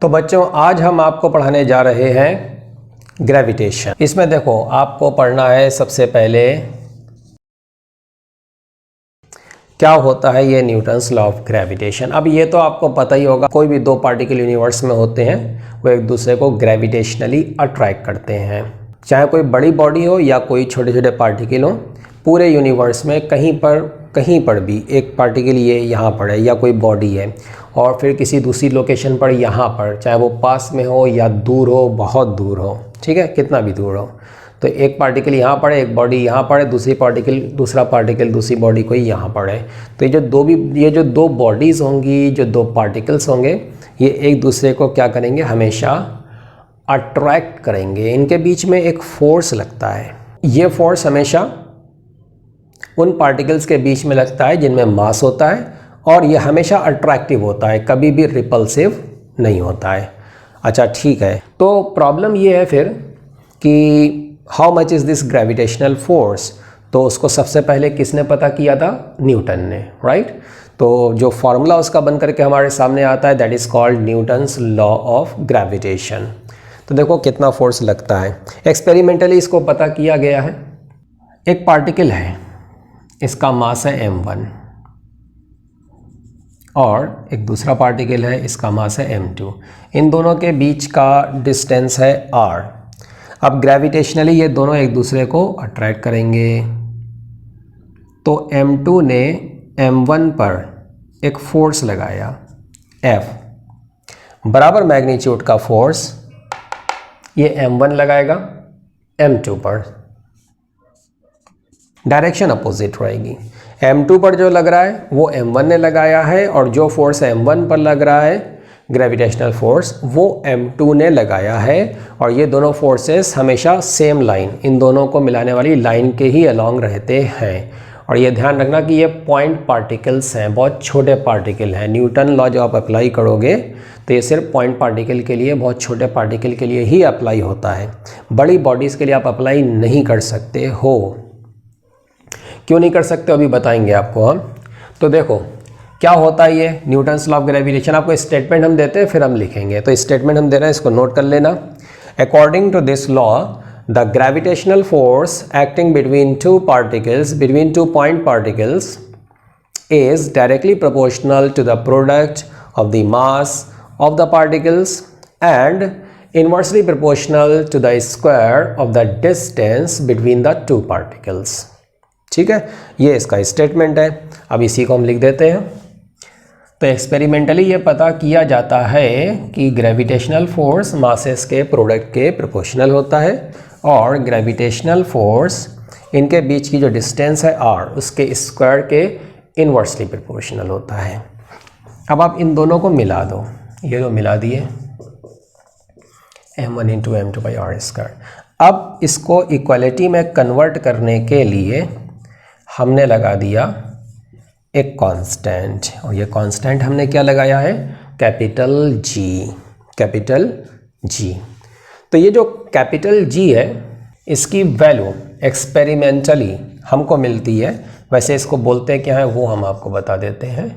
तो बच्चों आज हम आपको पढ़ाने जा रहे हैं ग्रेविटेशन। इसमें देखो आपको पढ़ना है सबसे पहले क्या होता है ये न्यूटन्स लॉ ऑफ ग्रेविटेशन। अब ये तो आपको पता ही होगा, कोई भी दो पार्टिकल यूनिवर्स में होते हैं वो एक दूसरे को ग्रेविटेशनली अट्रैक्ट करते हैं, चाहे कोई बड़ी बॉडी हो या कोई छोटे छोटे पार्टिकल हो। पूरे यूनिवर्स में कहीं पर भी एक पार्टिकल ये यहाँ पर है या कोई बॉडी है और फिर किसी दूसरी लोकेशन पर यहाँ पर, चाहे वो पास में हो या दूर हो, बहुत दूर हो, ठीक है, कितना भी दूर हो, तो एक पार्टिकल यहाँ पर है, एक बॉडी यहाँ पर है, दूसरा पार्टिकल दूसरी बॉडी कोई यहाँ पर है। तो ये जो दो बॉडीज़ होंगी, जो दो पार्टिकल्स होंगे, ये एक दूसरे को क्या करेंगे, हमेशा अट्रैक्ट करेंगे। इनके बीच में एक फोर्स लगता है। ये फोर्स हमेशा उन पार्टिकल्स के बीच में लगता है जिनमें मास होता है और ये हमेशा अट्रैक्टिव होता है, कभी भी रिपल्सिव नहीं होता है। अच्छा ठीक है, तो प्रॉब्लम ये है फिर कि how much is this gravitational force. तो उसको सबसे पहले किसने पता किया था? न्यूटन ने, राइट। तो जो फॉर्मूला उसका बन करके हमारे सामने आता है, that is called Newton's law of gravitation. तो देखो कितना फोर्स लगता है। एक्सपेरिमेंटली इसको पता किया गया है। एक पार्टिकल है, इसका मास है m1 और एक दूसरा पार्टिकल है, इसका मास है m2। इन दोनों के बीच का डिस्टेंस है r। अब ग्रेविटेशनली ये दोनों एक दूसरे को अट्रैक्ट करेंगे। तो m2 ने m1 पर एक फोर्स लगाया F, बराबर मैग्नीट्यूड का फोर्स ये m1 लगाएगा m2 पर। डायरेक्शन अपोजिट रहेगी। m2 पर जो लग रहा है वो m1 ने लगाया है और जो फोर्स m1 पर लग रहा है ग्रेविटेशनल फोर्स, वो m2 ने लगाया है। और ये दोनों फोर्सेस हमेशा सेम लाइन, इन दोनों को मिलाने वाली लाइन के ही अलोंग रहते हैं। और ये ध्यान रखना कि ये पॉइंट पार्टिकल्स हैं, बहुत छोटे पार्टिकल हैं। न्यूटन लॉ जो आप अप्लाई करोगे तो ये सिर्फ पॉइंट पार्टिकल के लिए, बहुत छोटे पार्टिकल के लिए ही अप्लाई होता है। बड़ी बॉडीज़ के लिए आप अप्लाई नहीं कर सकते हो। क्यों नहीं कर सकते अभी बताएंगे आपको हम। तो देखो क्या होता है ये न्यूटन्स लॉ ऑफ ग्रेविटेशन। आपको स्टेटमेंट हम देते हैं फिर हम लिखेंगे। तो स्टेटमेंट हम दे रहे हैं, इसको नोट कर लेना। According to this law the gravitational force acting between two point particles is directly proportional to the product of the mass of the particles and inversely proportional to the square of the distance between the two particles. ठीक है, ये इसका statement है। अब इसी को हम लिख देते हैं। तो एक्सपेरिमेंटली ये पता किया जाता है कि ग्रेविटेशनल फोर्स मासेस के प्रोडक्ट के प्रोपोर्शनल होता है और ग्रेविटेशनल फोर्स इनके बीच की जो डिस्टेंस है r, उसके स्क्वायर के इनवर्सली प्रोपोर्शनल होता है। अब आप इन दोनों को मिला दो, ये दो मिला दिए, m1 into m2 by r square. अब इसको इक्वलिटी में कन्वर्ट करने के लिए हमने लगा दिया एक कांस्टेंट, और ये कांस्टेंट हमने क्या लगाया है? Capital G। तो ये जो कैपिटल G है इसकी वैल्यू एक्सपेरिमेंटली हमको मिलती है। वैसे इसको बोलते हैं क्या है वो हम आपको बता देते हैं।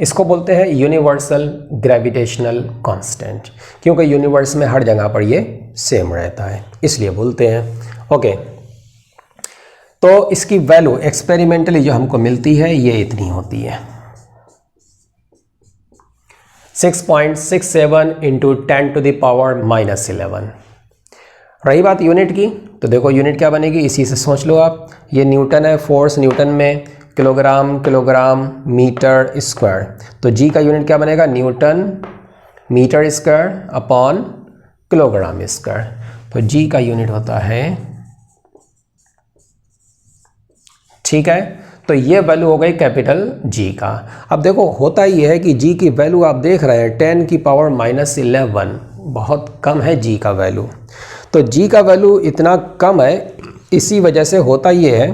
इसको बोलते हैं यूनिवर्सल ग्रेविटेशनल कांस्टेंट, क्योंकि यूनिवर्स में हर जगह पर ये सेम रहता है, इसलिए बोलते हैं। ओके, तो इसकी वैल्यू एक्सपेरिमेंटली जो हमको मिलती है ये इतनी होती है, 6.67 इंटू 10 टू द पावर -11। रही बात यूनिट की, तो देखो यूनिट क्या बनेगी, इसी से सोच लो आप। ये न्यूटन है, फोर्स न्यूटन में, किलोग्राम मीटर स्क्वायर। तो जी का यूनिट क्या बनेगा? Newton metre square upon kilogram square. तो जी का यूनिट होता है, ठीक है। तो ये वैल्यू हो गई कैपिटल G का। अब देखो होता ये है कि G की वैल्यू आप देख रहे हैं 10 की पावर -11, बहुत कम है G का वैल्यू। तो G का वैल्यू इतना कम है, इसी वजह से होता ये है